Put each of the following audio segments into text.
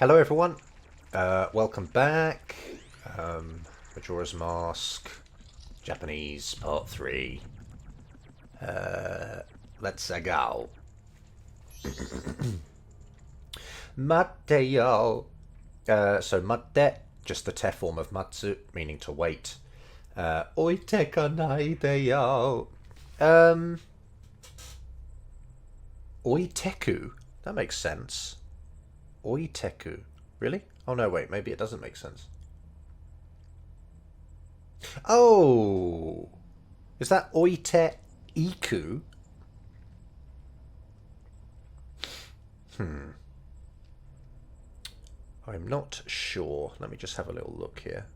Hello everyone, welcome back. Majora's Mask, Japanese Part 3. Let's go. Mateo. So mate, just the te form of matsu, meaning to wait. Oite kanai yo. Oiteku. That makes sense. Oiteku. Really? Oh no, wait, maybe it doesn't make sense. Oh! Is that oite iku? I'm not sure. Let me just have a little look here.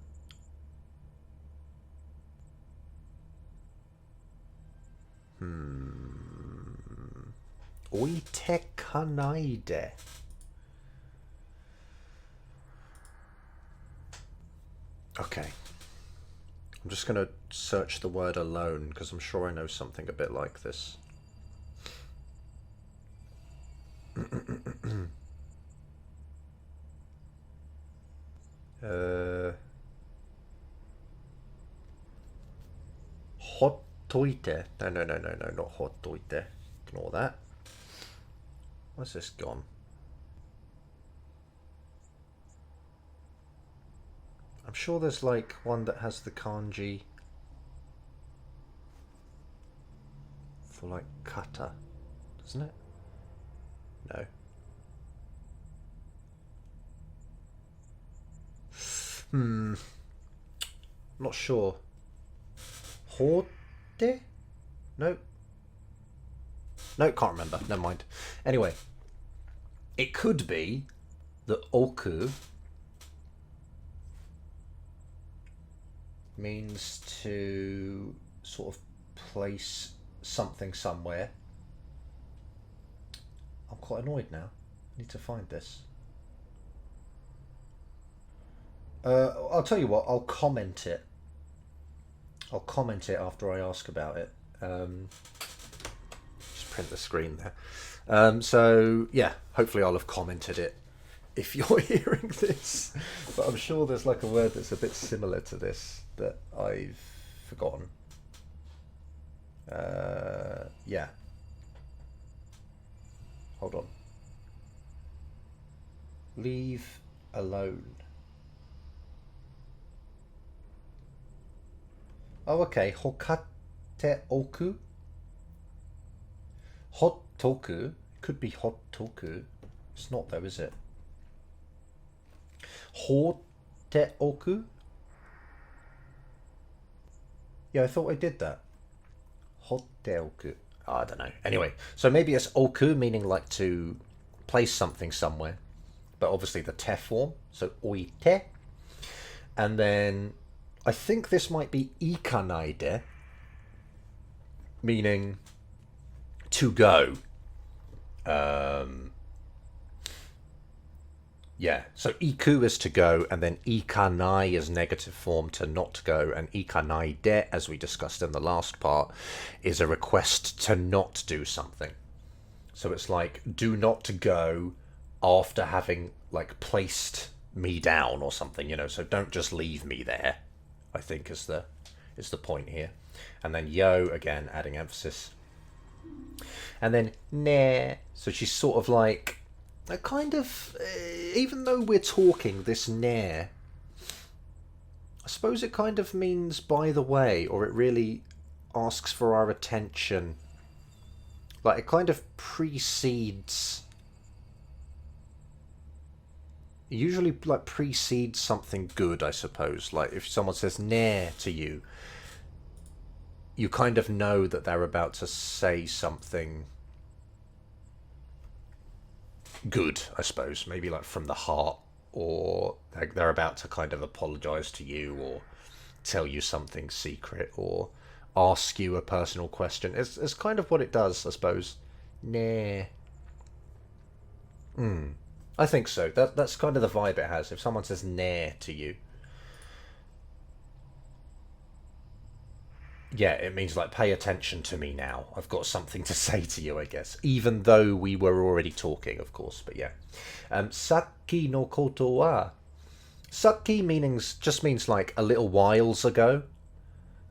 Oite kanaide. Okay. I'm just going to search the word alone because I'm sure I know something a bit like this. Hottoite. No, not hottoite. Ignore that. Where's this gone? I'm sure there's like one that has the kanji for like kata, doesn't it? No. Not sure. Horde? No. No, can't remember. Never mind. Anyway, it could be that oku means to sort of place something somewhere. I'm quite annoyed now. I need to find this. I'll tell you what, I'll comment it. I'll comment it after I ask about it. Just print the screen there. So, yeah, hopefully I'll have commented it if you're hearing this. But I'm sure there's like a word that's a bit similar to this that I've forgotten. Yeah. Hold on. Leave alone. Oh, okay. Hokate oku. Hottoku. Could be hottoku. It's not though, is it? Hote oku. Yeah, I thought I did that. Hote oku. Oh, I don't know. Anyway, so maybe it's oku, meaning like to place something somewhere. But obviously the te form. So oite. And then I think this might be ikanaide, meaning to go. Yeah, so iku is to go, and then ikanai is negative form to not go, and ikanaide, as we discussed in the last part, is a request to not do something. So it's like, do not go after having like placed me down or something, you know, so don't just leave me there, I think is the point here. And then yo, again, adding emphasis. And then ne, so she's sort of like a kind of, even though we're talking, this ne, I suppose it kind of means by the way, or it really asks for our attention. Like it kind of precedes, usually like precedes something good, I suppose. Like if someone says ne to you, you kind of know that they're about to say something good, I suppose. Maybe like from the heart, or they're about to kind of apologize to you, or tell you something secret, or ask you a personal question. It's kind of what it does, I suppose. Nah. I think so. That's kind of the vibe it has. If someone says nah to you, Yeah, it means like pay attention to me now. I've got something to say to you, I guess. Even though we were already talking, of course, but yeah. Saki no koto wa. Saki meanings just means like a little whiles ago.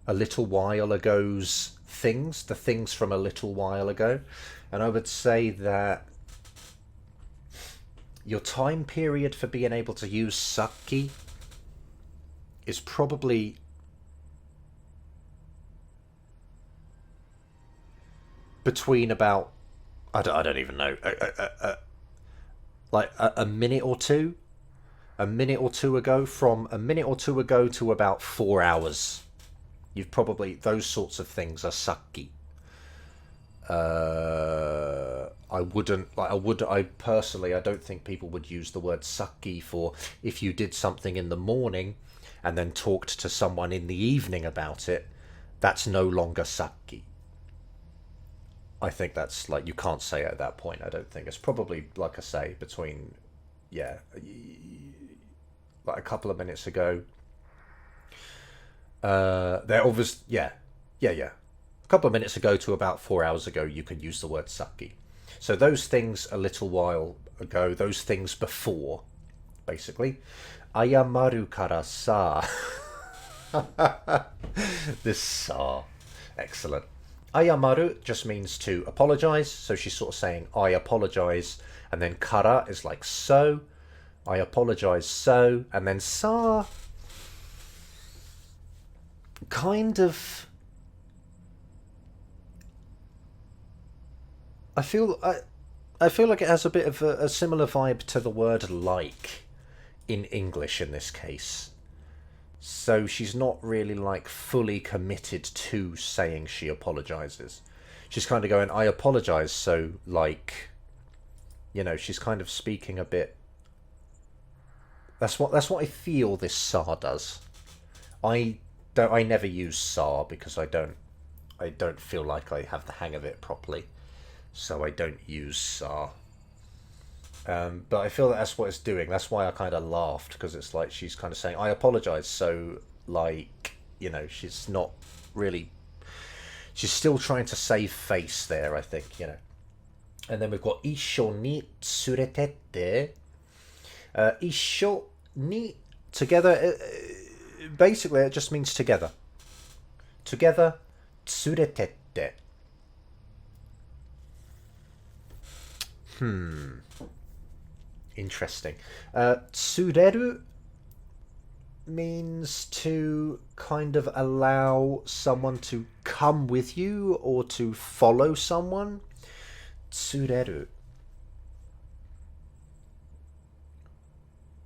A little while ago's things, the things from a little while ago. And I would say that your time period for being able to use saki is probably between about I don't even know like a minute or two, a minute or two ago, from a minute or two ago to about 4 hours. You've probably, those sorts of things are saki. I personally, I don't think people would use the word saki for if you did something in the morning and then talked to someone in the evening about it. That's no longer saki. I think that's like, you can't say it at that point. I don't think it's probably, like I say, between, yeah, like a couple of minutes ago. They're obvious, yeah. A couple of minutes ago to about 4 hours ago, you could use the word saki. So those things a little while ago, those things before, basically. Ayamaru kara sa. This sa. Excellent. Ayamaru just means to apologize. So she's sort of saying, I apologize. And then kara is like so. I apologize so. And then sa kind of, I feel like it has a bit of a similar vibe to the word like in English in this case. So she's not really like fully committed to saying she apologizes. She's kind of going, I apologize, so like, you know, she's kind of speaking a bit. That's what I feel this sa does. I never use sa because I don't feel like I have the hang of it properly. So I don't use sa. But I feel that that's what it's doing. That's why I kind of laughed, because it's like she's kind of saying, I apologize. So, like, you know, she's not really, she's still trying to save face there, I think, you know. And then we've got isho ni tsuretette. Isho ni, together, basically it just means together. Together, tsuretette. Interesting. Tsureru means to kind of allow someone to come with you or to follow someone. Tsureru.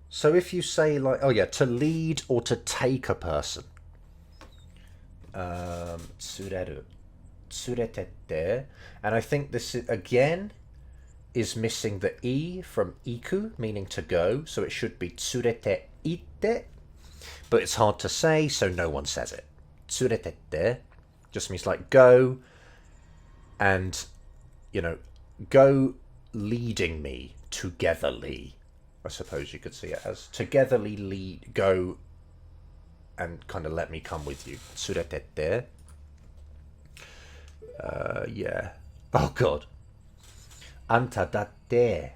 So if you say like, oh yeah, to lead or to take a person. Tsureru. Tsuretette. And I think this is, again, is missing the e from iku, meaning to go, so it should be tsurete ite, but it's hard to say, so no one says it. Tsuretette just means like go, and, you know, go leading me togetherly, I suppose you could see it as. Togetherly lead, go, and kind of let me come with you. Tsuretette. Yeah. Oh god. Anta datte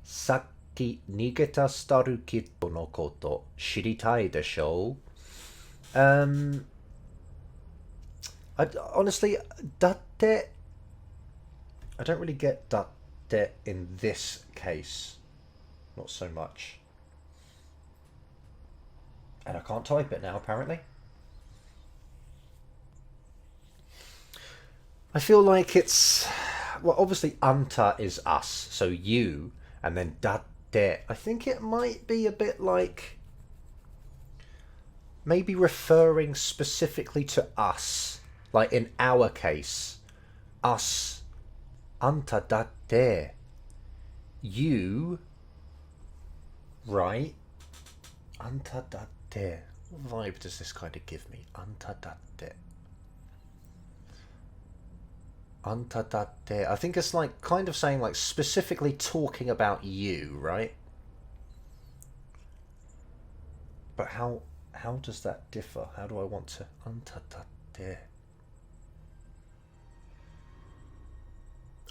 sakki nigeta staru kiddo no koto shiritai desho? Honestly, datte, I don't really get datte in this case. Not so much. And I can't type it now, apparently. I feel like it's, well, obviously anta is us, so you, and then datte. I think it might be a bit like maybe referring specifically to us, like in our case, us, anta datte, you, right? Anta datte. What vibe does this kind of give me? Anta datte. Anta datte. I think it's like kind of saying like specifically talking about you, right? But how does that differ? How do I want to anta datte?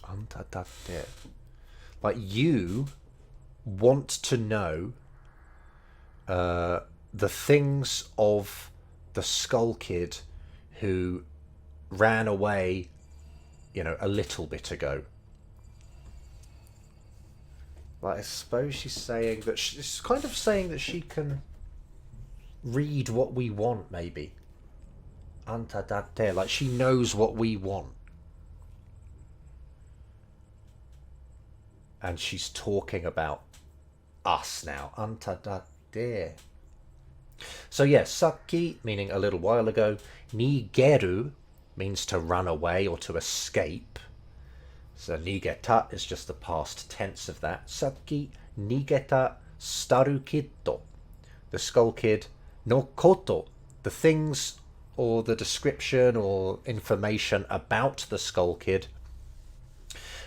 Anta datte. Like, you want to know the things of the Skull Kid who ran away, a little bit ago. Like, I suppose she's saying that she's kind of saying that she can read what we want, maybe. Anta datte, like she knows what we want. And she's talking about us now. Anta datte. So yes, saki meaning a little while ago. Nigeru means to run away or to escape. So nigeta is just the past tense of that. Saki nigeta staru kiddo. The Skull Kid. No koto. The things or the description or information about the Skull Kid.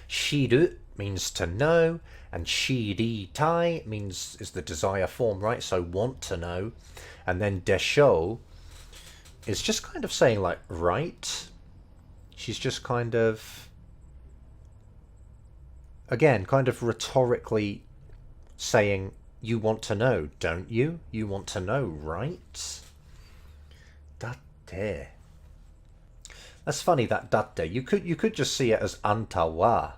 Shiru means to know, and shiritai is the desire form, right? So want to know. And then desho is just kind of saying like, right? She's just kind of, again, kind of rhetorically saying, you want to know, don't you? You want to know, right? Datte. That's funny, that datte. You could just see it as anta wa.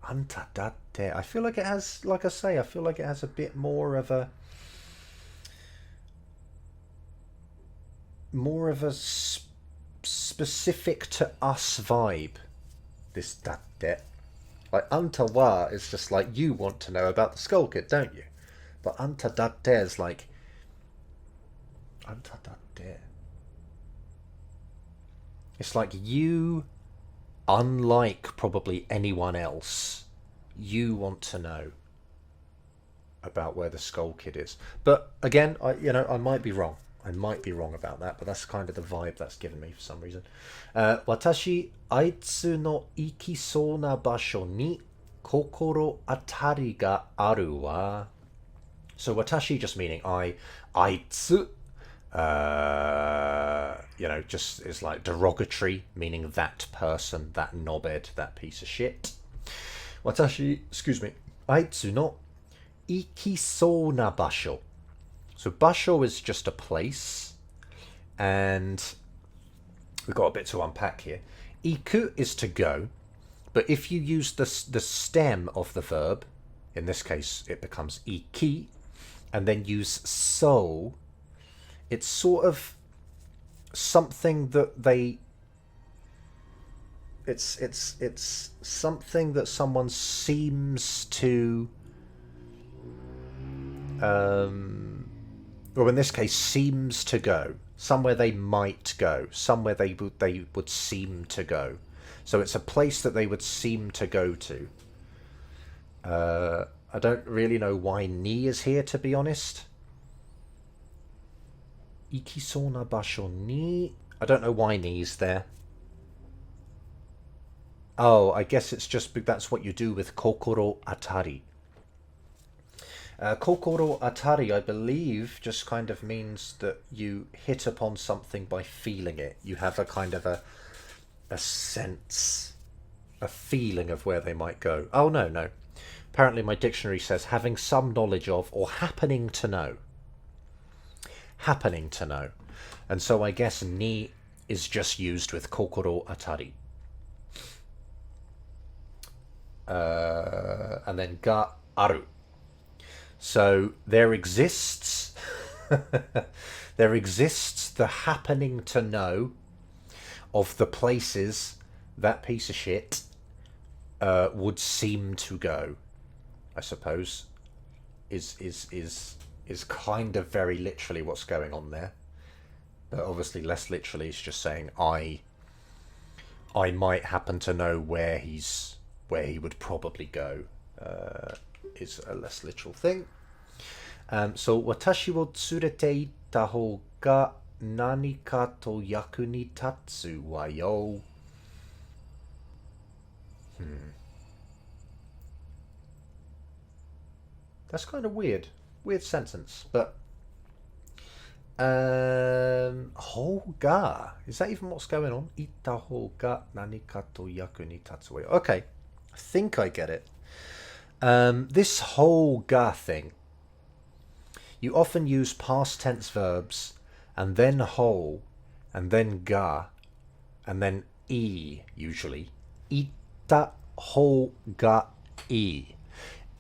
Anta datte. I feel like it has, like I say, I feel like it has a bit more of a specific to us vibe. This datte. Like, anta wa is just like, you want to know about the Skull Kid, don't you? But anta datte is like, anta datte. It's like you, unlike probably anyone else, you want to know about where the Skull Kid is. But again, I might be wrong. I might be wrong about that, but that's kind of the vibe that's given me for some reason. Watashi aitsu no ikisou na basho ni kokoro atari ga aru wa. So watashi just meaning I, aitsu, just is like derogatory, meaning that person, that knobhead, that piece of shit. Watashi, aitsu no ikisou na basho. So basho is just a place, and we've got a bit to unpack here. Iku is to go, but if you use the stem of the verb, in this case it becomes iki, and then use so, it's sort of something that they... It's something that someone seems to... or in this case, seems to go. Somewhere they might go. Somewhere they would seem to go. So it's a place that they would seem to go to. I don't really know why ni is here, to be honest. Ikisou na basho ni. I don't know why ni's there. Oh, I guess it's just that's what you do with kokoro atari. Kokoro atari, I believe, just kind of means that you hit upon something by feeling it. You have a kind of a sense, a feeling of where they might go. Oh, no. Apparently my dictionary says having some knowledge of or happening to know. Happening to know. And so I guess ni is just used with kokoro atari. And then ga aru. So there exists the happening to know of the places that piece of shit would seem to go, I suppose, is kind of very literally what's going on there. But obviously less literally is just saying I might happen to know where he would probably go. Is a less literal thing. So watashi wo tsurete itta hou ga nanika to yaku ni tatsu wa yo. That's kind of weird. Weird sentence, but Ho ga. Is that even what's going on? Ita ho ga nani ka to yaku ni tatsu wa yo. Okay, I think I get it. This ho ga thing, you often use past tense verbs and then ho and then ga and then e usually. Ita ho ga e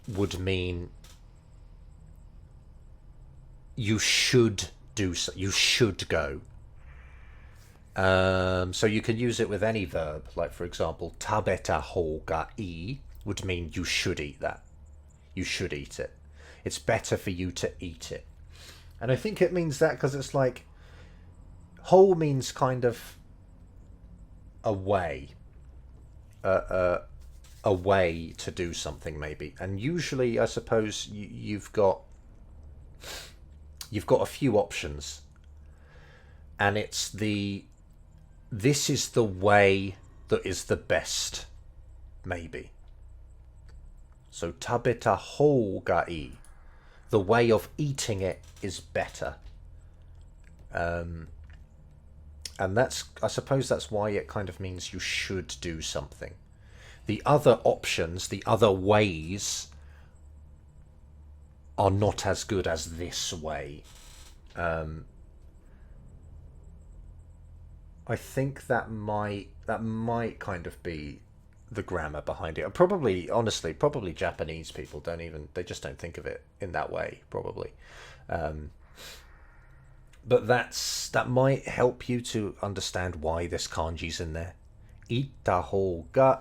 would mean you should do so, you should go. So you can use it with any verb, like for example, tabeta ho ga i would mean you should eat that. You should eat it. It's better for you to eat it. And I think it means that because it's like ho means kind of a way, a way to do something maybe. And usually, I suppose you've got a few options, and it's this is the way that is the best, maybe. So tabeta ho ga i, the way of eating it is better. And that's, I suppose that's why it kind of means you should do something. The other options, the other ways, are not as good as this way. I think that might kind of be the grammar behind it. Probably, honestly, probably Japanese people they just don't think of it in that way, probably. But that might help you to understand why this kanji's in there. Ita ho ga.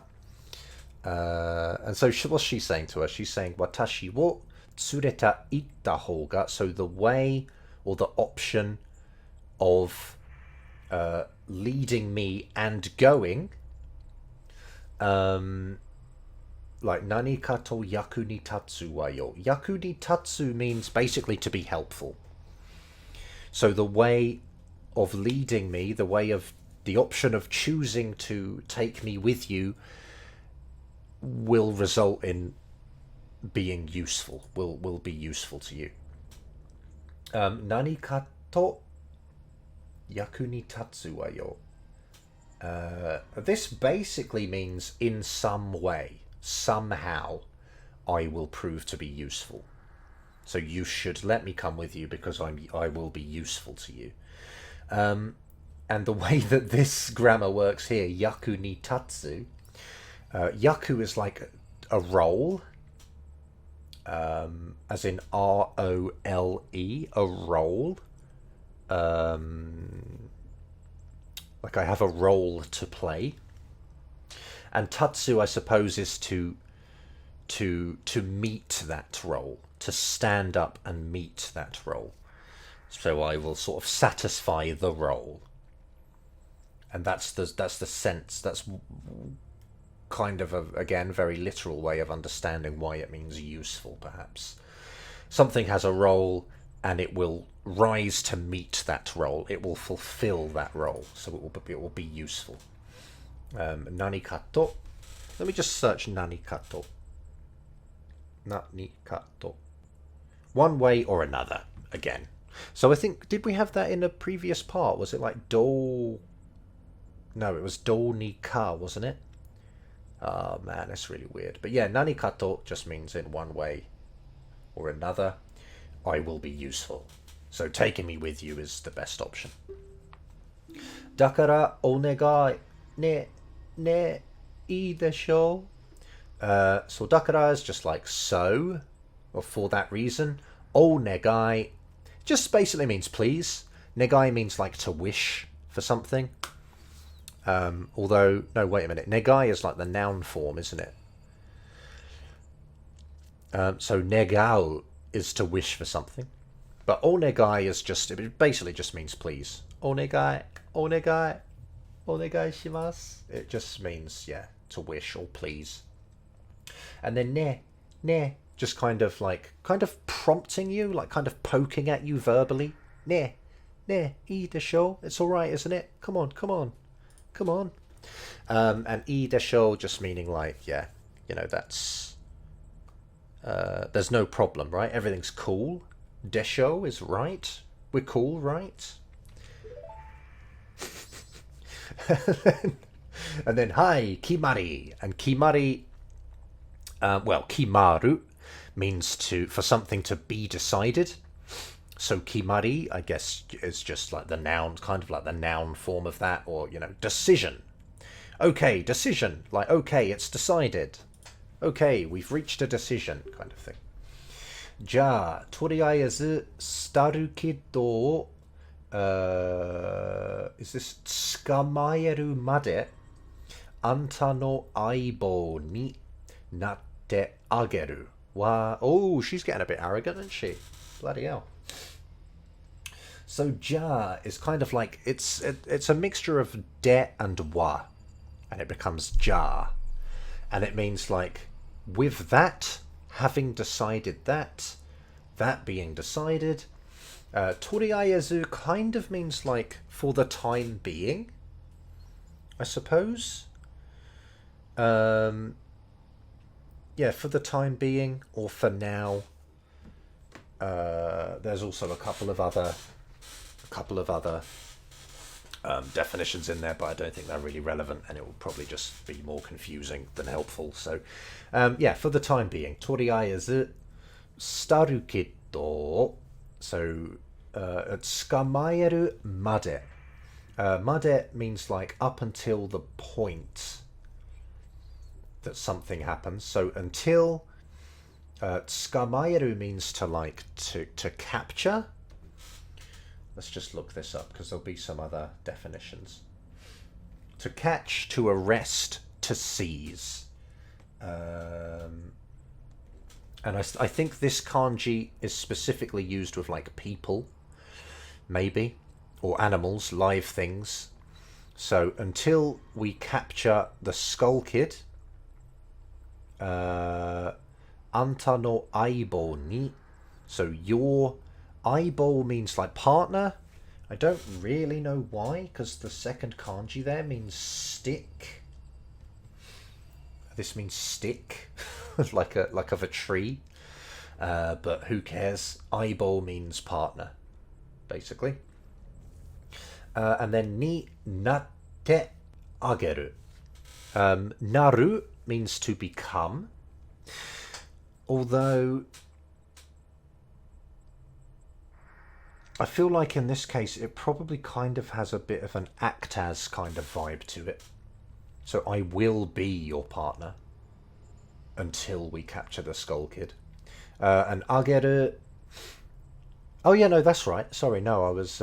And so what's she saying to her? She's saying, watashi wo tsureta ita ho ga. So the way or the option of leading me and going, like nani ka to yaku ni tatsu wa yo. Yaku ni tatsu means basically to be helpful. So the way of leading me, the option of choosing to take me with you will result in being useful, will be useful to you. Nani ka to yaku ni tatsu wa yo. This basically means in some way, somehow, I will prove to be useful. So you should let me come with you because I will be useful to you. And the way that this grammar works here, yaku ni tatsu, yaku is like a role, as in R-O-L-E, a role. Like I have a role to play. And tatsu, I suppose, is to meet that role, to stand up and meet that role. So I will sort of satisfy the role. And that's the sense, that's kind of again, very literal way of understanding why it means useful, perhaps. Something has a role and it will rise to meet that role. It will fulfill that role, so it will be useful. Nani ka to. Let me just search nani ka to. Nani ka to. One way or another, again. So I think, did we have that in a previous part? Was it like do? No, it was do ni ka, wasn't it? Oh man, that's really weird. But yeah, nani ka to just means in one way or another, I will be useful. So taking me with you is the best option. Dakara onegai ne ii desho. So dakara is just like so, or for that reason. Onegai just basically means please. Negai means like to wish for something. Although, no, wait a minute. Negai is like the noun form, isn't it? So negao is to wish for something. But onegai is just, it basically just means please. Onegai, onegai, onegai shimasu. It just means, yeah, to wish or please. And then ne, just kind of prompting you, like kind of poking at you verbally. Ne, ii desho. It's alright, isn't it? Come on. And ii desho just meaning like, yeah, you know, that's, there's no problem, right? Everything's cool. Desho is right. We're cool, right? and then hi, kimari. And kimari, well, kimaru means for something to be decided. So kimari, I guess, is just like the noun, kind of like the noun form of that, or, decision. Okay, decision. Like, okay, it's decided. Okay, we've reached a decision, kind of thing. じゃあ、とりあえず、したるけど、is this 捕まえるまで、あんたの相棒になってあげる。Oh, she's getting a bit arrogant, isn't she? Bloody hell. So, じゃ is kind of like, it's a mixture of de and wa, and it becomes じゃ and it means like, with that, having decided that being decided, とりあえず kind of means like for the time being, I suppose. Yeah, for the time being or for now. There's also a couple of other definitions in there, but I don't think they're really relevant, and it will probably just be more confusing than helpful. So, yeah, for the time being, とりあえずしたるけど, so 捕まえるまで. まで means like up until the point that something happens. So until 捕まえる means to like to capture. Let's just look this up because there'll be some other definitions. To catch, to arrest, to seize. And I think this kanji is specifically used with like people, maybe, or animals, live things. So until we capture the Skull Kid, anta no aibo ni. So your aibo means like partner. I don't really know why, because the second kanji there means stick. This means stick, like of a tree. But who cares? Aibo means partner, basically. And then ni natte ageru. Naru means to become. Although I feel like in this case it probably kind of has a bit of an act as kind of vibe to it. So I will be your partner until we capture the Skull Kid. And ageru. Oh yeah, no, that's right. Sorry, no, I was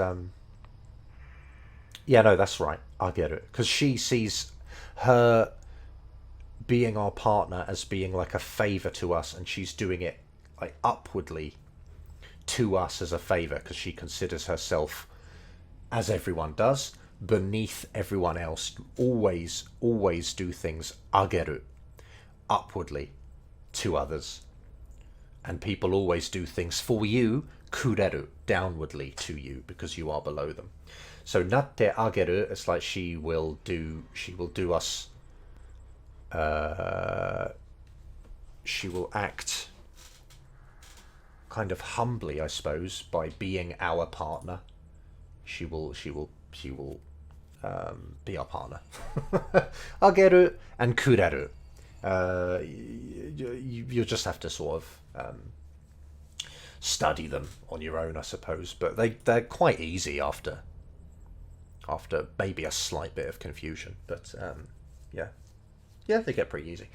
yeah, no, that's right. Ageru. Because she sees her being our partner as being like a favour to us, and she's doing it like upwardly to us as a favour, because she considers herself, as everyone does, beneath everyone else. Always do things ageru, upwardly to others. And people always do things for you, kureru, downwardly to you, because you are below them. So natte ageru, it's like she will do us, she will act kind of humbly, I suppose, by being our partner. She will be our partner. Ageru and kureru. You'll just have to sort of study them on your own, I suppose. But they're quite easy after maybe a slight bit of confusion. But yeah, they get pretty easy.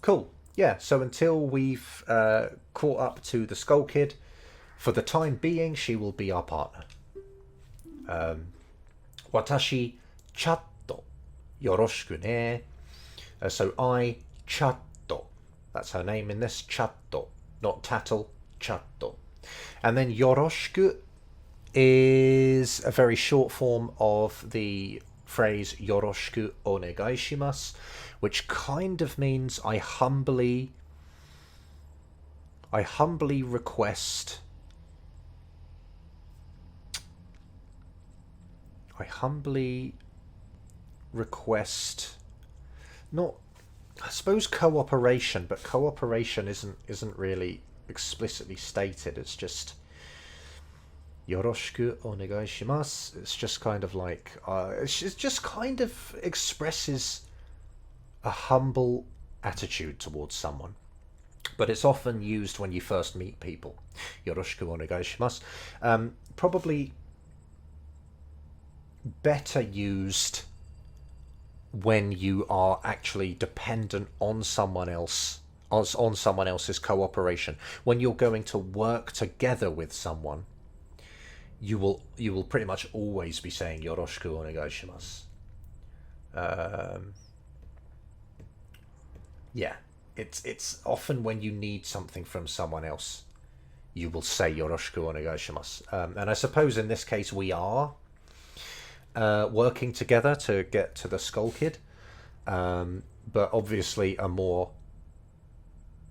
Cool. Yeah, so until we've caught up to the Skull Kid, for the time being, she will be our partner. Watashi chatto yoroshiku ne. So I chatto. That's her name in this, chatto. Not tattle, chatto. And then yoroshiku is a very short form of the phrase yoroshiku onegai shimasu, which kind of means I humbly request. Not, I suppose, cooperation, but cooperation isn't really explicitly stated. It's just yoroshiku onegai shimasu. It's just kind of like, it just kind of expresses a humble attitude towards someone. But it's often used when you first meet people. Yoroshiku onegai shimasu. Probably better used when you are actually dependent on someone else, on someone else's cooperation. When you're going to work together with someone, you will pretty much always be saying yoroshiku onegai shimasu. Yeah, it's often when you need something from someone else, you will say yoroshiku onegai shimasu. And I suppose in this case we are working together to get to the Skull Kid, but obviously a more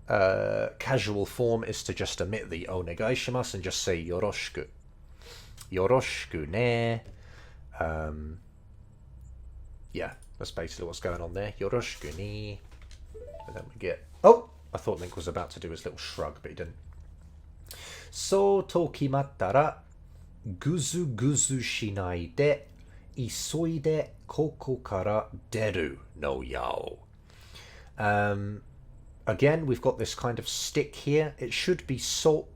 casual form is to just omit the onegai shimasu and just say yoroshiku. Yoroshiku ne. Yeah, that's basically what's going on there. Yoroshiku ni. And then we get... Oh! I thought Link was about to do his little shrug, but he didn't. So to kimattara, guzu guzu shinai de, isoide koko kara deru no yao. Again, we've got this kind of stick here. It should be so...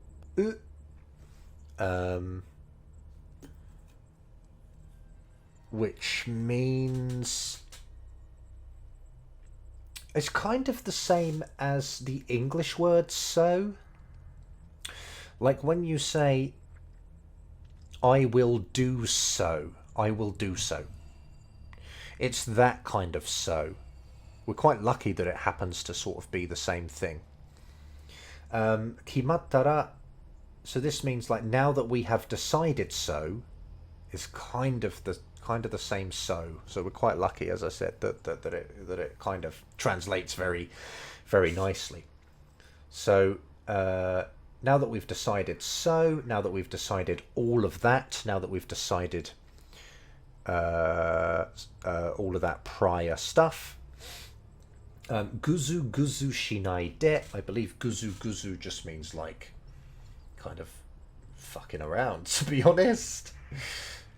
which means... It's kind of the same as the English word so. Like when you say, I will do so. I will do so. It's that kind of so. We're quite lucky that it happens to sort of be the same thing. Kimattara. So this means like now that we have decided so, is kind of the same so. So we're quite lucky, as I said, that it kind of translates very, very nicely. So now that we've decided so, now that we've decided all of that, now that we've decided all of that prior stuff, guzu guzu shinai de. I believe guzu guzu just means like kind of fucking around, to be honest.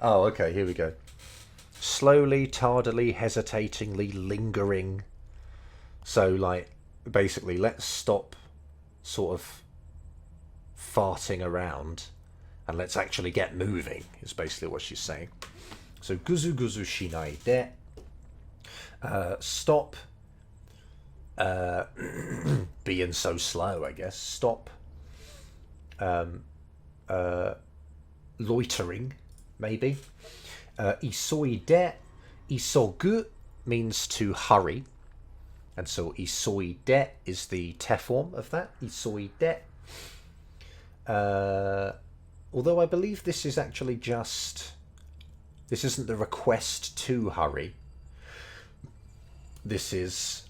Oh, okay, here we go. Slowly, tardily, hesitatingly, lingering. So, like, basically, let's stop sort of farting around and let's actually get moving, is basically what she's saying. So, guzu guzu shinai de. Stop being so slow, I guess. Stop loitering, maybe. Isoide, isogu means to hurry, and so isoide is the te form of that. Isoide. Although I believe this is actually just... This isn't the request to hurry. This is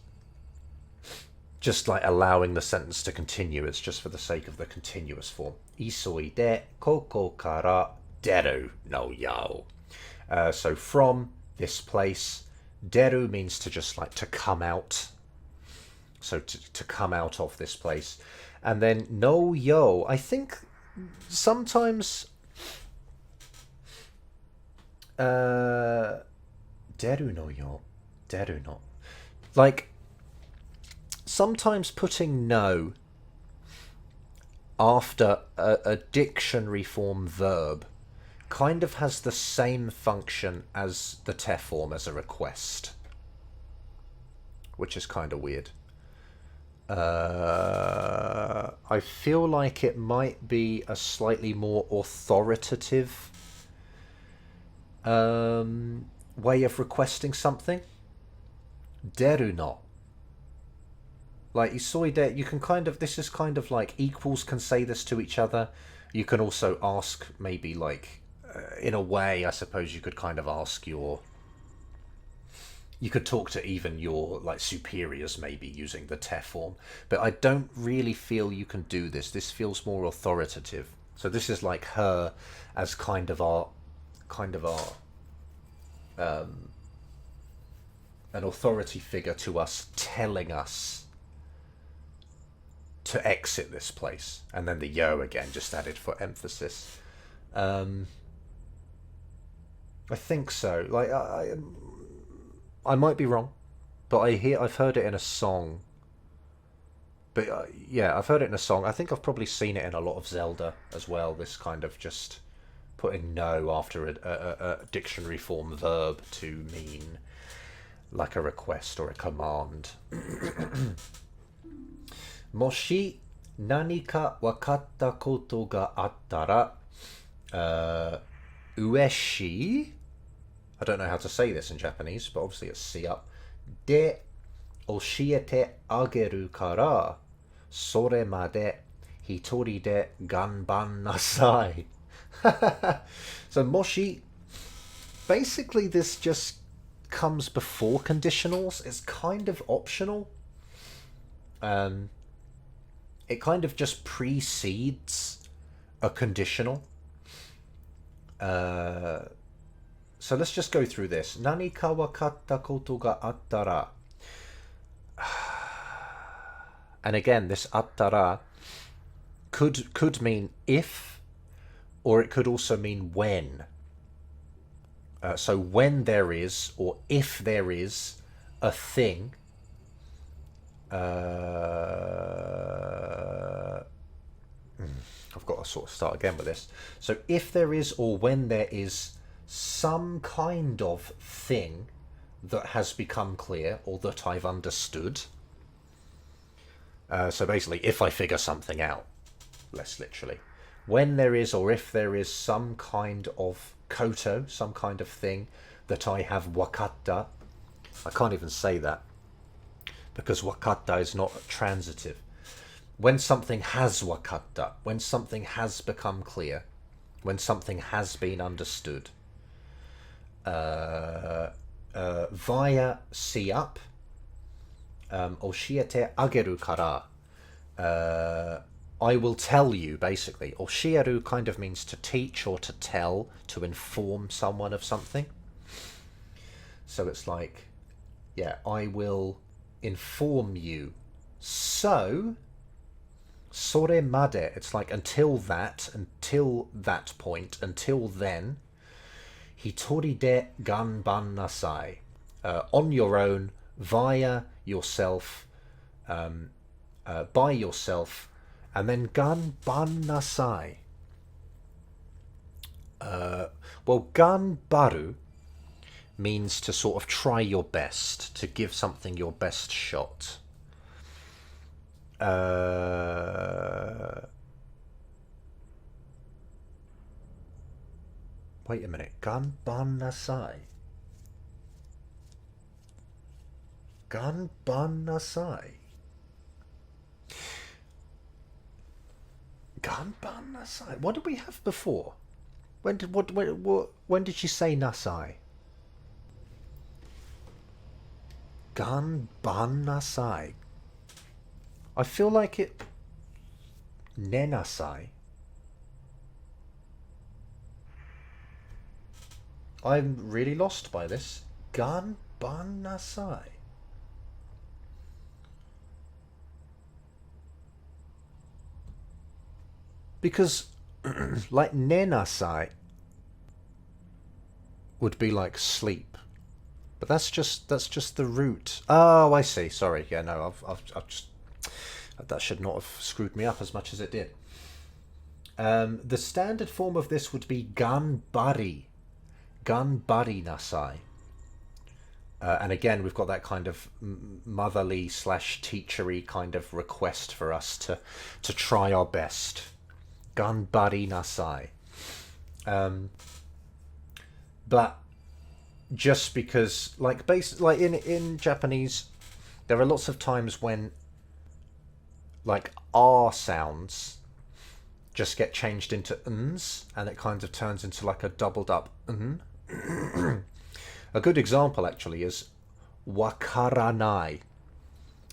just like allowing the sentence to continue. It's just for the sake of the continuous form. Isoide koko kara deru no yao. So from this place, deru means to just like to come out. So to come out of this place. And then no yo, I think sometimes deru no yo, deru no. Like sometimes putting no after a dictionary form verb kind of has the same function as the te form as a request, which is kind of weird. I feel like it might be a slightly more authoritative way of requesting something. Deru no. Like isoide, you can kind of, this is kind of like equals can say this to each other. You can also ask maybe like, in a way, I suppose you could kind of ask your... You could talk to even your like superiors maybe using the te form. But I don't really feel you can do this. This feels more authoritative. So this is like her as kind of our an authority figure to us, telling us to exit this place. And then the yo again, just added for emphasis. I think so. Like I might be wrong, but I've heard it in a song. But yeah, I've heard it in a song. I think I've probably seen it in a lot of Zelda as well. This kind of just putting no after a dictionary form verb to mean like a request or a command. Moshi nanika wakatta koto ga attara ueshi. I don't know how to say this in Japanese, but obviously it's see up. De oshiete ageru kara sore made hitori de ganban nasai. So moshi, basically this just comes before conditionals. It's kind of optional. It kind of just precedes a conditional. So let's just go through this. Nani ka wakatta koto ga attara. And again, this attara could mean if, or it could also mean when. So when there is, or if there is, a thing. I've got to sort of start again with this. So if there is, or when there is, some kind of thing that has become clear, or that I've understood. So basically, if I figure something out, less literally. When there is, or if there is, some kind of koto, some kind of thing that I have wakatta. I can't even say that, because wakatta is not transitive. When something has wakatta, when something has become clear, when something has been understood, via see up, oshiete ageru kara, I will tell you, basically. Oshieru kind of means to teach or to tell, to inform someone of something. So it's like, yeah, I will inform you. So, sore made, it's like until that point, until then, hitori de ganban nasai, on your own, via yourself, by yourself, and then ganban nasai. Well, ganbaru means to sort of try your best, to give something your best shot. Wait a minute, ganban nasai. Ganban nasai. Ganban nasai. What did we have before? When did she say nasai? Ganban nasai. I feel like it. Nenasai. I'm really lost by this. Ganban nasai. Because, like, nenasai would be like sleep, but that's just the root. Oh, I see. Sorry. Yeah, no, I've just, that should not have screwed me up as much as it did. The standard form of this would be ganbari nasai. And again, we've got that kind of motherly / teachery kind of request for us to try our best. Ganbari nasai. But just because, like, in Japanese, there are lots of times when, like, R sounds just get changed into n's, and it kind of turns into like a doubled up n. A good example, actually, is wakaranai.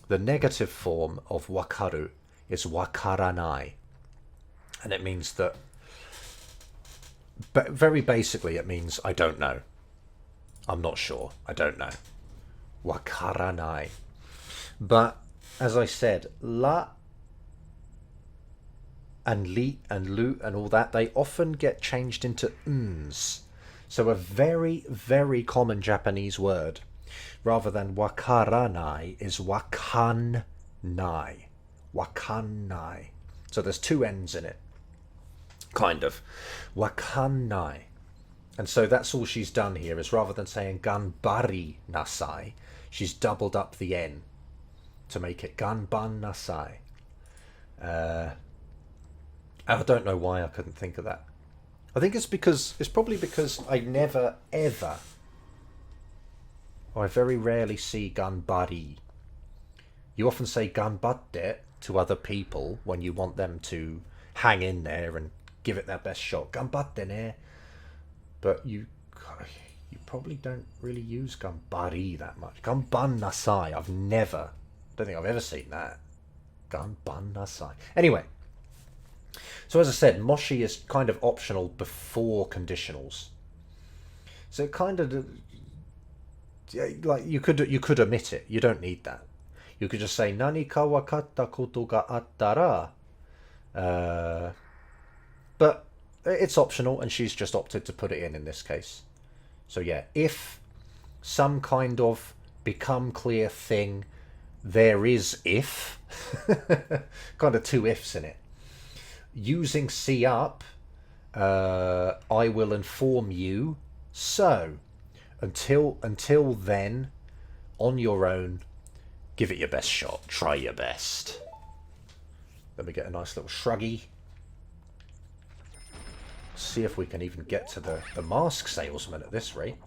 The negative form of wakaru is wakaranai. And it means that, but very basically, it means I don't know. I'm not sure. I don't know. Wakaranai. But, as I said, la and li and lu and all that, they often get changed into uns. So a very, very common Japanese word, rather than wakaranai, is wakanai. Wakanai. So there's two N's in it. Kind of. Wakanai. And so that's all she's done here, is rather than saying ganbari nasai, she's doubled up the N to make it ganban nasai. I don't know why I couldn't think of that. I think it's probably because I never ever, or I very rarely see ganbari. You often say ganbatte to other people when you want them to hang in there and give it their best shot. Ganbatte ne. But you probably don't really use ganbari that much. Ganban nasai, don't think I've ever seen that. Ganban nasai. Anyway, so as I said, moshi is kind of optional before conditionals. So it kind of, like, you could omit it. You don't need that. You could just say nani ka wakatta koto ga attara. But it's optional, and she's just opted to put it in this case. So yeah, if some kind of become clear thing, there is if, kind of two ifs in it. Using see up, I will inform you. So until then, on your own, give it your best shot. Try your best. Let me get a nice little shruggy. See if we can even get to the mask salesman at this rate.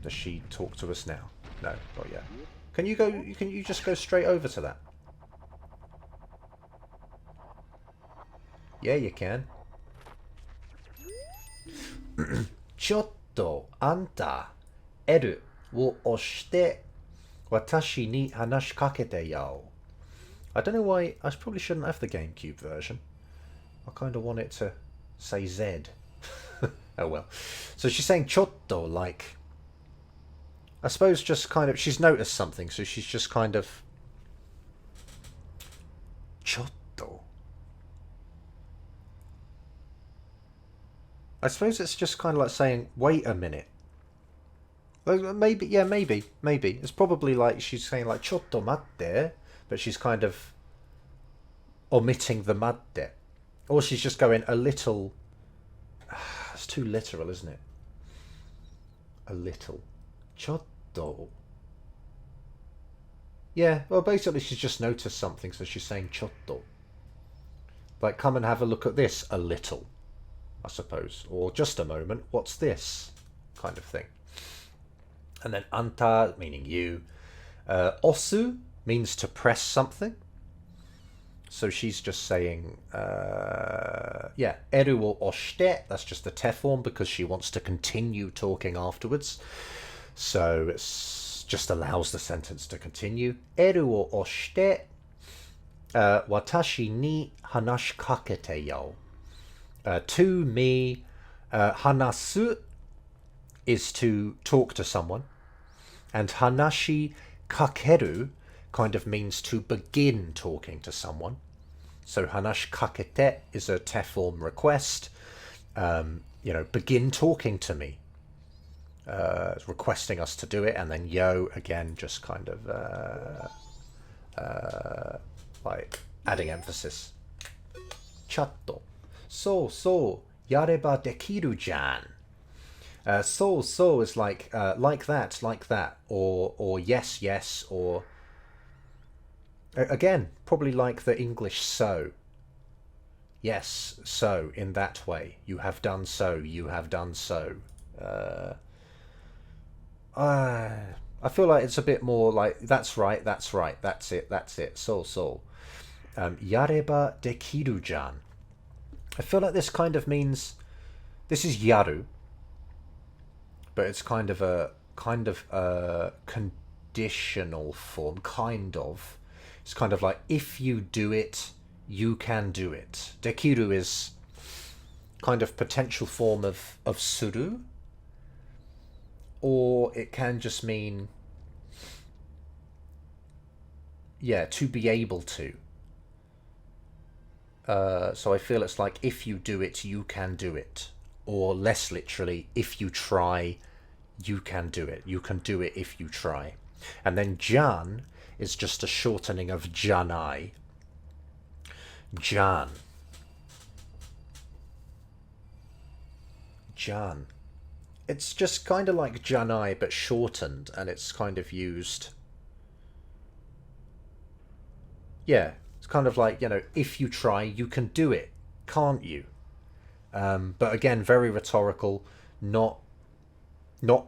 Does she talk to us now? No, not yet. Can you just go straight over to that? Yeah, you can. ちょっとあんた L を押して私に話しかけてよ. I don't know why. I probably shouldn't have the GameCube version. I kind of want it to say Z. Oh well. So she's saying chotto, like, I suppose just kind of, she's noticed something, so she's just kind of chotto. I suppose it's just kind of like saying, wait a minute. Maybe, yeah, maybe. It's probably like she's saying like chotto matte, but she's kind of omitting the matte. Or she's just going a little. It's too literal, isn't it? A little. Chotto. Yeah, well, basically she's just noticed something, so she's saying chotto. Like, come and have a look at this a little, I suppose. Or just a moment, what's this? Kind of thing. And then anta, meaning you. Osu means to press something. So she's just saying, yeah, eru wo oshite, that's just the te form because she wants to continue talking afterwards. So it just allows the sentence to continue. Eru wo oshite, watashi ni hanashikakete yo. To me, hanasu is to talk to someone. And hanashi kakeru kind of means to begin talking to someone. So hanashi kakete is a te form request. Begin talking to me. Requesting us to do it. And then yo, again, just kind of like adding emphasis. Chatto. So, yareba dekiru jan. So is like that, or yes, or again, probably like the English so. Yes, so, in that way. You have done so, you have done so. I feel like it's a bit more like, that's right, that's it, so. Yareba dekiru jan. I feel like this kind of means, this is yaru, but it's kind of a conditional form, kind of. It's kind of like, if you do it, you can do it. Dekiru is kind of potential form of suru, or it can just mean yeah, to be able to. So I feel it's like if you do it, you can do it. Or less literally, if you try, you can do it. You can do it if you try. And then Jan is just a shortening of Janai. Jan. Jan. It's just kind of like Janai but shortened, and it's kind of used. Yeah, it's kind of like, if you try, you can do it, can't you? But again, very rhetorical, not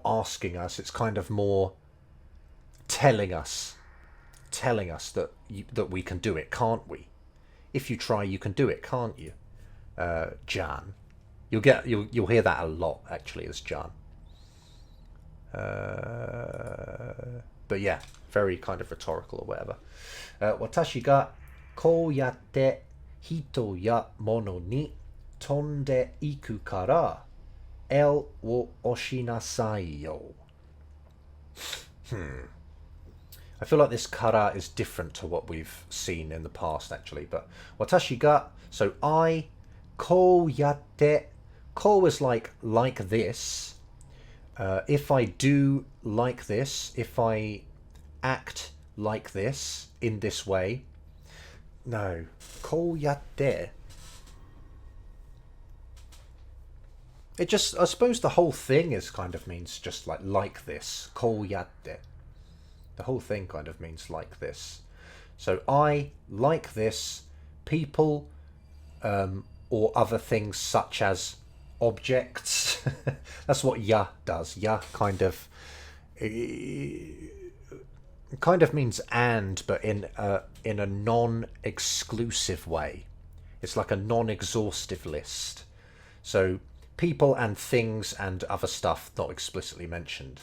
asking us. It's kind of more telling us that we can do it, can't we? If you try, you can do it, can't you? Jan. You'll hear that a lot actually as Jan. But yeah, very kind of rhetorical or whatever. 私がこうやって人や物に飛んでいくから L を押しなさいよ. I feel like this kara is different to what we've seen in the past actually, but 私が, so I こうやって ko is like this. If I do like this, if I act like this, in this way. No. こうやって It just, I suppose the whole thing is kind of means just like this. こうやって The whole thing kind of means like this. So I like this, people or other things such as objects. That's what ya does. Ya kind of means and, but in a non-exclusive way. It's like a non-exhaustive list. So people and things and other stuff not explicitly mentioned.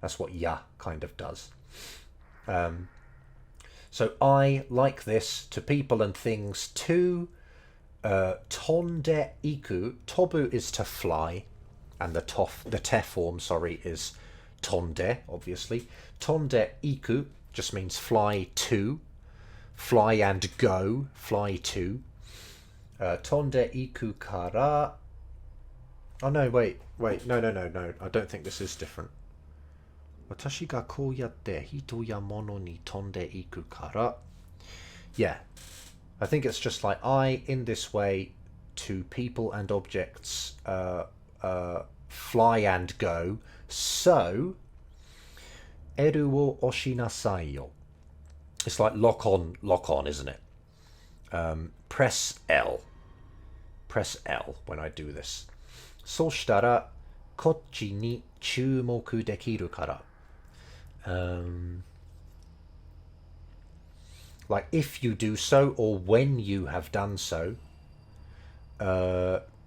That's what ya kind of does. So I like this to people and things to tonde iku. Tobu is to fly, and the te form, is tonde, obviously. Tonde iku just means fly to, fly and go, fly to. Tonde iku kara. Oh no, wait, no. I don't think this is different. 私がこうやって人や物に飛んでいくから. Yeah, I think it's just like I, in this way, to people and objects, fly and go. So, エルを押しなさいよ. It's like lock on, isn't it? Press L. Press L when I do this. そしたらこっちに注目できるから. Like if you do so, or when you have done so,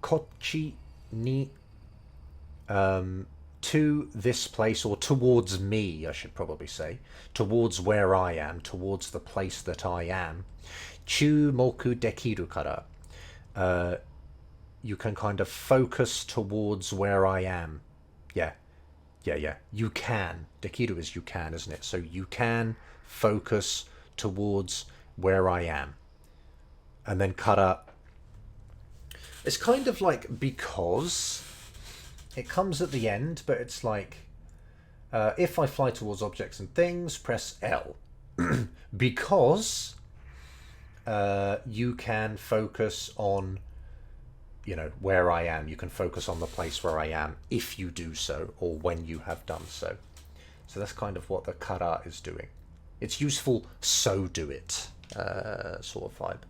こっちに to this place, or towards me, I should probably say, towards where I am, towards the place that I am. 注目できるから. You can kind of focus towards where I am. Yeah. You can. Dekiru is you can, isn't it? So you can focus towards where I am. And then kara. It's kind of like because. It comes at the end, but it's like if I fly towards objects and things, press L. Because you can focus on, where I am. You can focus on the place where I am if you do so, or when you have done so. So that's kind of what the kara is doing. It's useful, so do it, sort of vibe.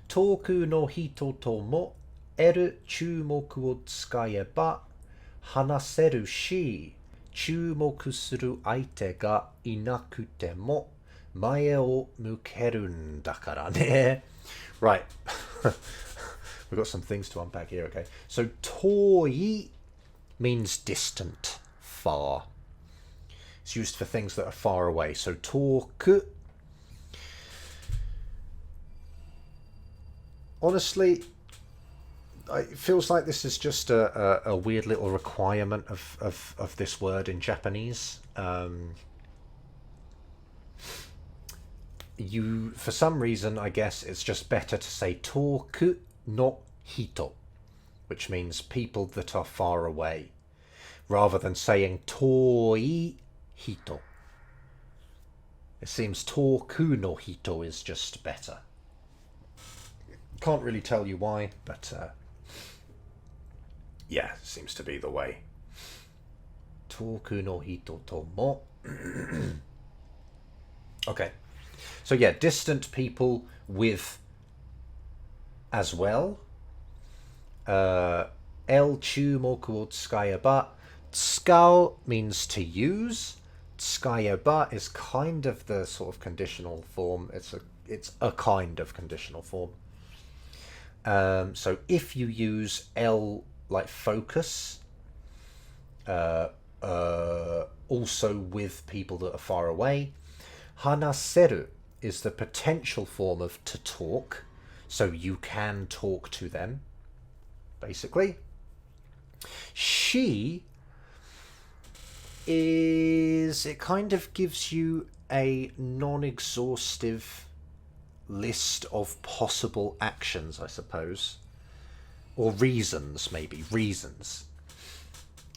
Toku no hito to mo eru chumoku wo tsukaeba hanaseru shi chumoku suru aite ga inakute mo mae o mukeru n dakara ne. Right. We've got some things to unpack here, okay? So, toi means distant, far. It's used for things that are far away. So, toku. Honestly, it feels like this is just a weird little requirement of this word in Japanese. for some reason, I guess it's just better to say toku no hito, which means people that are far away, rather than saying toi hito. It seems toku no hito is just better. Can't really tell you why, but yeah, seems to be the way. Toku no hito tomo. Okay. So yeah, distant people with as well. El chumoku o tsukayeba. Tsukao means to use. Tsukayeba is kind of the sort of conditional form. It's a kind of conditional form. So if you use el like focus, also with people that are far away, hanaseru is the potential form of to talk, so you can talk to them, basically. She is, it kind of gives you a non-exhaustive list of possible actions, I suppose, or reasons, maybe reasons.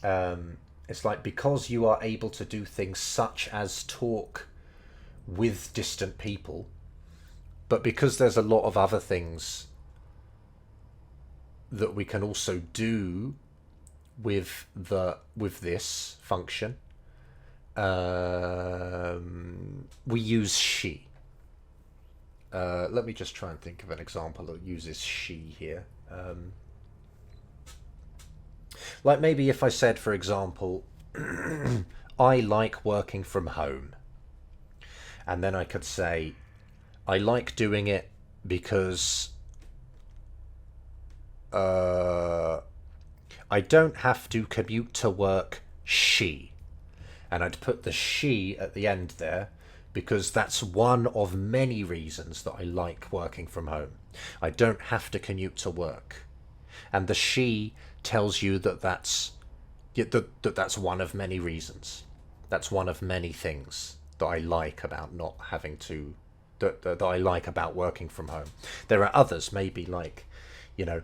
It's like, because you are able to do things such as talk with distant people, but because there's a lot of other things that we can also do with this function, we use she. Let me just try and think of an example that uses she here. Like maybe if I said, for example, I like working from home. And then I could say, I like doing it because I don't have to commute to work she. And I'd put the she at the end there because that's one of many reasons that I like working from home. I don't have to commute to work. And the she tells you that that's one of many reasons. That's one of many things that I like about not having to, that I like about working from home. There are others, maybe like, you know,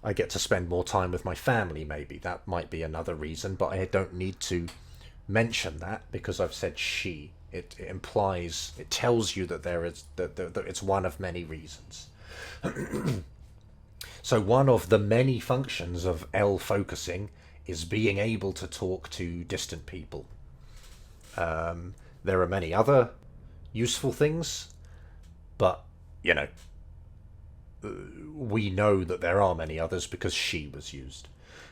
I get to spend more time with my family, maybe. That might be another reason, but I don't need to mention that because I've said she. It implies, it tells you that there is, that it's one of many reasons. So one of the many functions of L focusing is being able to talk to distant people. There are many other useful things, but, you know, we know that there are many others because she was used.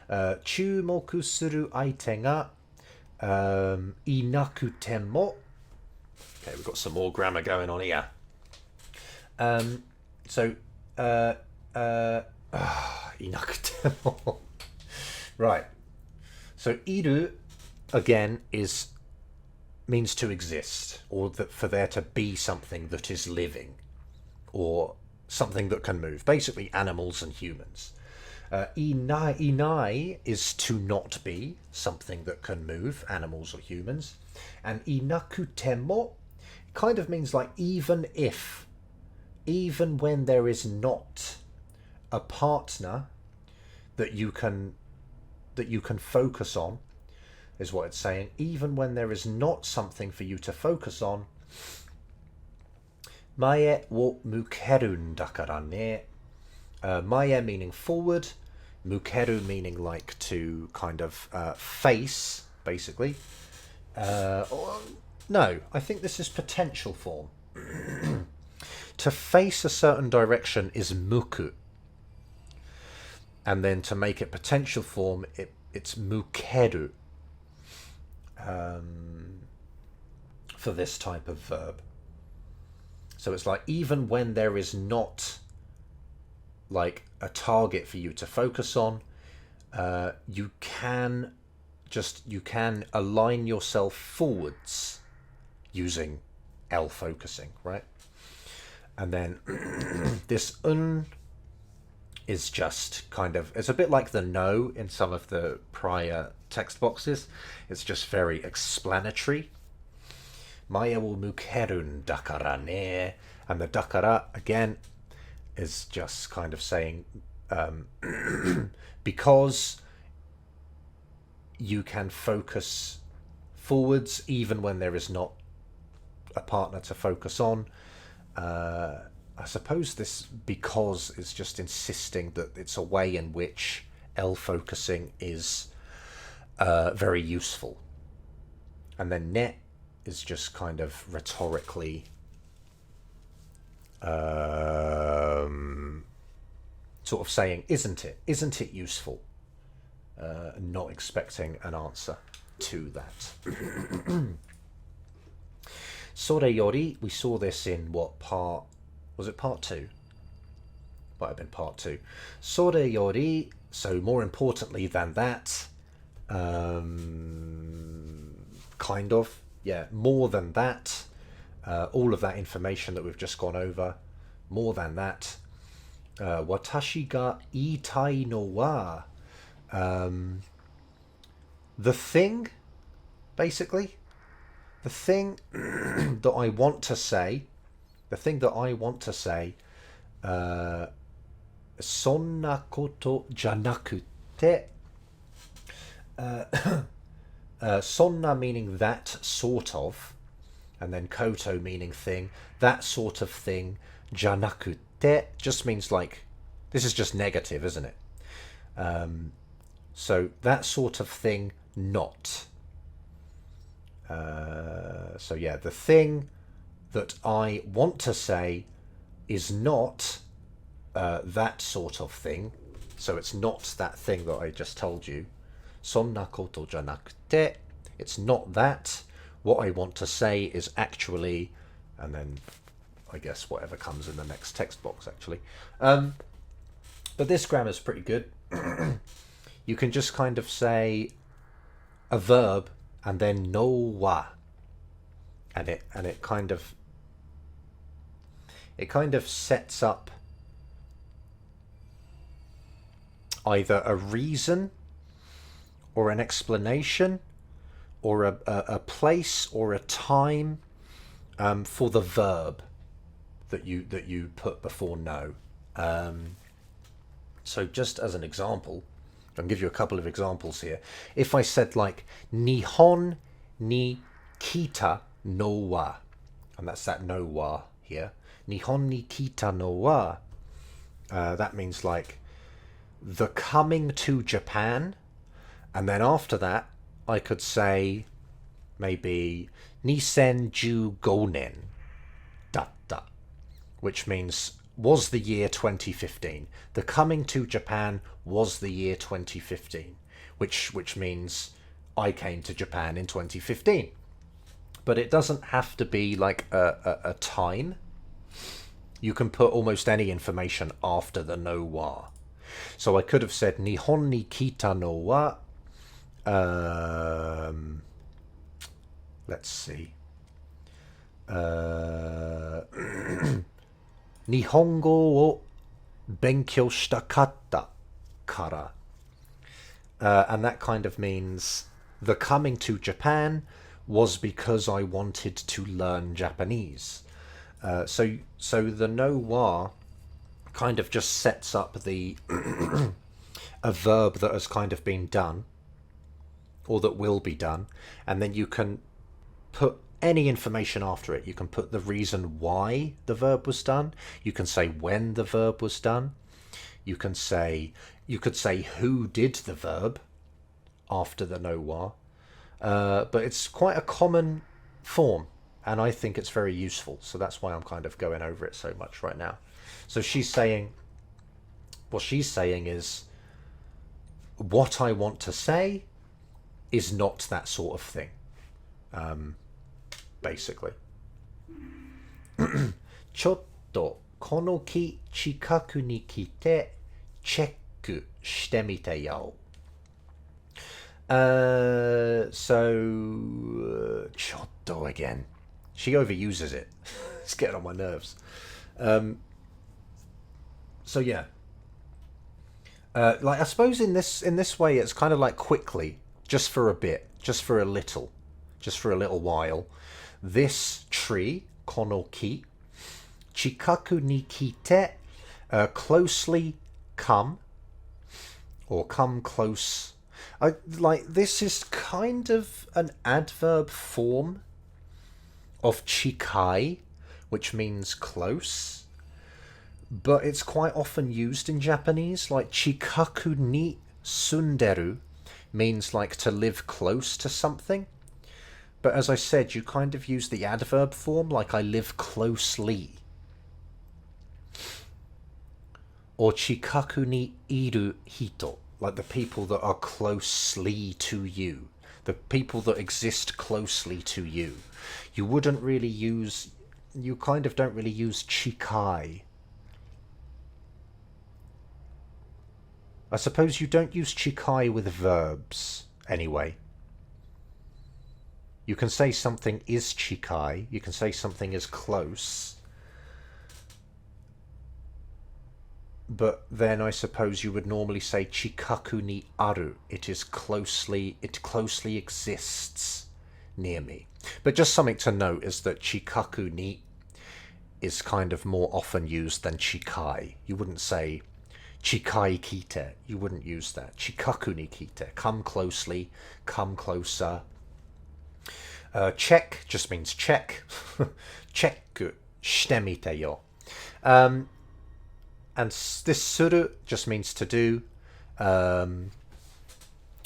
Chumoku suru aite ga inakute mo. Okay, we've got some more grammar going on here. Inakute mo. Right. So iru again means to exist, or that for there to be something that is living, or something that can move. Basically, animals and humans. Inai is to not be, something that can move, animals or humans. And inakute mo kind of means like even if, even when there is not a partner that you can focus on, is what it's saying. Even when there is not something for you to focus on, mae wo mukeru n dakara ne. Mae meaning forward, mukeru meaning like to kind of face, basically. No, I think this is potential form. To face a certain direction is muku. And then to make it potential form, it's mukeru. For this type of verb. So it's like even when there is not like a target for you to focus on, you can align yourself forwards using L focusing, right? And then this is just kind of, it's a bit like the no in some of the prior text boxes. It's just very explanatory. Maya wo mukerun dakara ne. And the dakara, again, is just kind of saying because you can focus forwards even when there is not a partner to focus on. I suppose this because is just insisting that it's a way in which L focusing is very useful. And then ne is just kind of rhetorically sort of saying, isn't it useful? Not expecting an answer to that. Sore yori, we saw this in what part? Was it part 2? Might have been part 2. Sore yori, so more importantly than that, kind of, yeah, more than that, all of that information that we've just gone over, more than that, watashi ga iitai no wa, the thing, basically, the thing that I want to say, sonna koto janakute, sonna meaning that sort of, and then koto meaning thing, that sort of thing, janakute just means like, this is just negative, isn't it? So that sort of thing, not. So yeah, the thing that I want to say is not that sort of thing. So it's not that thing that I just told you. Sonna koto janakute. It's not that. What I want to say is actually, and then I guess whatever comes in the next text box actually. But this grammar's pretty good. You can just kind of say a verb and then no wa, and it kind of sets up either a reason or an explanation or a place or a time for the verb that you put before no. So just as an example, I can give you a couple of examples here. If I said like Nihon ni kita no wa, and that's that no wa here. Nihon ni kita no wa. That means like the coming to Japan, and then after that I could say maybe2015年 datta, which means was the year 2015. The coming to Japan was the year 2015, which means I came to Japan in 2015. But it doesn't have to be like a time. You can put almost any information after the no wa. So I could have said Nihon ni kita no wa. Let's see. Nihongo wo benkyou shitakatta kara. And that kind of means the coming to Japan was because I wanted to learn Japanese. So the no wa kind of just sets up the a verb that has kind of been done or that will be done, and then you can put any information after it. You can put the reason why the verb was done. You can say when the verb was done. You could say who did the verb after the no wa. But it's quite a common form, and I think it's very useful. So that's why I'm kind of going over it so much right now. So she's saying, what she's saying is, what I want to say is not that sort of thing. Basically. ちょっとこの木近くに来てチェックしてみてよ。So ちょっと again. She overuses it. It's getting on my nerves. So yeah. Like I suppose in this way it's kind of like quickly, just for a bit, just for a little. just for a little while. This tree, kono ki, chikaku ni kite, closely come, or come close. This is kind of an adverb form of chikai, which means close, but it's quite often used in Japanese. Like chikaku ni sunderu means like to live close to something. But as I said, you kind of use the adverb form, like I live closely. Or chikaku ni iru hito, like the people that are closely to you. The people that exist closely to you. You wouldn't really use, you kind of don't really use chikai. I suppose you don't use chikai with verbs, anyway. You can say something is chikai, you can say something is close, but then I suppose you would normally say chikaku ni aru, it closely exists near me. But just something to note is that chikaku ni is kind of more often used than chikai. You wouldn't say chikai kite, you wouldn't use that. Chikaku ni kite, come closely, come closer. Check just means check. Chekku shite mite yo. And this suru just means to do.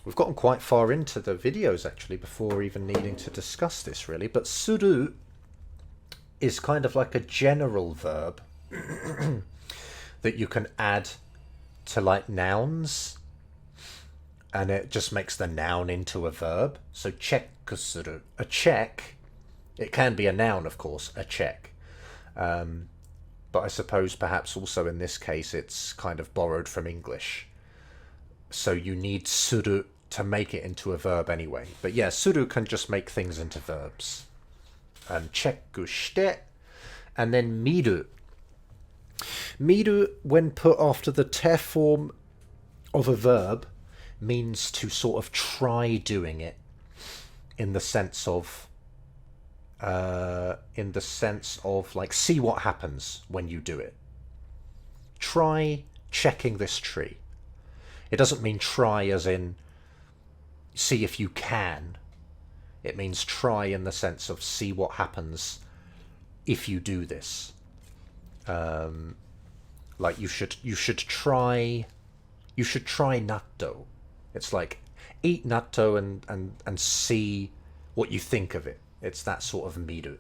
We've gotten quite far into the videos actually before even needing to discuss this really. But suru is kind of like a general verb that you can add to like nouns. And it just makes the noun into a verb. So chekku suru. A check, it can be a noun of course, a check. But I suppose perhaps also in this case it's kind of borrowed from English. So you need suru to make it into a verb anyway. But yeah, suru can just make things into verbs. And chekku shite, and then miru. Miru, when put after the te form of a verb, means to sort of try doing it in the sense of like see what happens when you do it. Try checking this tree. It doesn't mean try as in see if you can. It means try in the sense of see what happens if you do this. Like you should try natto. It's like eat natto and see what you think of it. It's that sort of miru.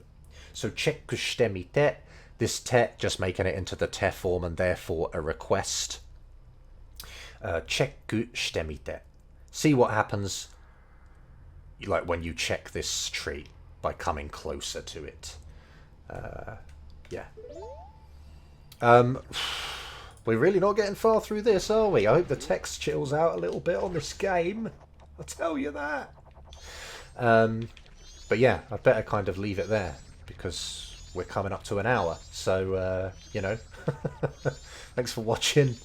So chekku shite mite, this te just making it into the te form and therefore a request. Chekku shite mite. See what happens like when you check this tree by coming closer to it. Yeah. We're really not getting far through this, are we? I hope the text chills out a little bit on this game. I'll tell you that. But yeah, I better kind of leave it there because we're coming up to an hour. So, you know, thanks for watching.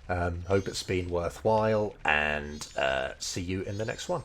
Hope it's been worthwhile and see you in the next one.